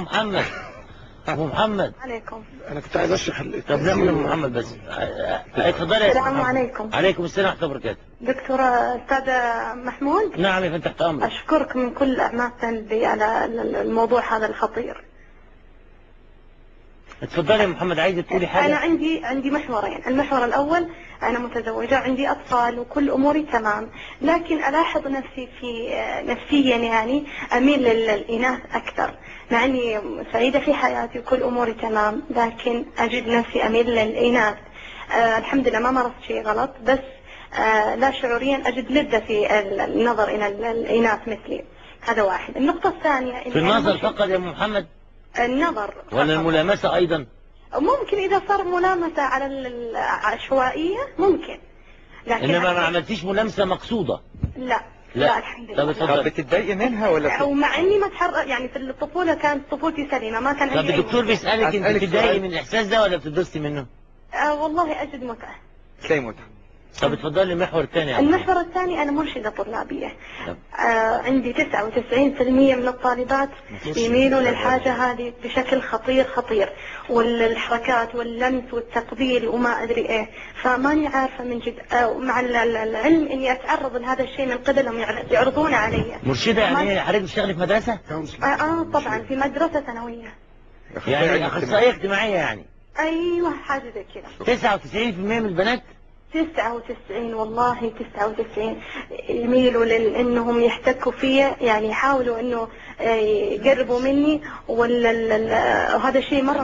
محمد ابو محمد عليكم. انا كنت عايز اشرح طب نعمل ابو محمد بس. اتفضلي. السلام عليكم. عليكم السلام ورحمه الله وبركاته. دكتور استاذ محمود، نعم يا فندم، تحت امرك. اشكرك من كل اعماق قلبي على الموضوع هذا الخطير. اتفضلي يا محمد، عايزه تقولي حاجه؟ انا عندي محورين. المحور الاول، انا متزوجه، عندي اطفال وكل اموري تمام، لكن الاحظ نفسي نفسيا يعني اميل للاناث اكثر، مع اني سعيده في حياتي وكل اموري تمام، لكن اجد نفسي اميل للاناث. الحمد لله ما مارست شيء غلط، بس لا شعوريا اجد لذة في النظر الى الاناث مثلي. هذا واحد. النقطه الثانيه، في النظر فقط يا محمد؟ النظر ولا الملامسه ايضا؟ ممكن إذا صار ملامسة على العشوائية ممكن، لكن انما ما عملتيش ملامسه مقصوده؟ لا لا الحمد لله. طب بتتضايقي منها ولا ومع اني ما اتحرك، يعني في الطفولة كانت طفولتي سليمة، ما كان طب عندي الدكتور بيسالك انت بتتضايقي سؤال. من الاحساس ده ولا بتتبسطي منه؟ والله اجد متعة. تلاقي متعة. طب اتفضلي المحور الثاني. المحور الثاني، انا مرشدة طلابية. عندي 99% من الطالبات يميلوا للحاجة هذه بشكل خطير، والحركات واللمس والتقبيل وما ادري ايه، فماني عارفة من جد. مع العلم اني اتعرض لهذا الشيء من قبلهم، يعرضونه علي. مرشدة يعني حضرتك بتشتغلي في مدرسة؟ طبعا في مدرسة ثانوية. يعني اخصائية اجتماعية يعني؟ ايوه حاجة زي كذا. 99% من البنات؟ 99 والله 99 يميلوا لانهم يحتكوا فيا، يعني يحاولوا انه يقربوا مني، وهذا الشيء مرة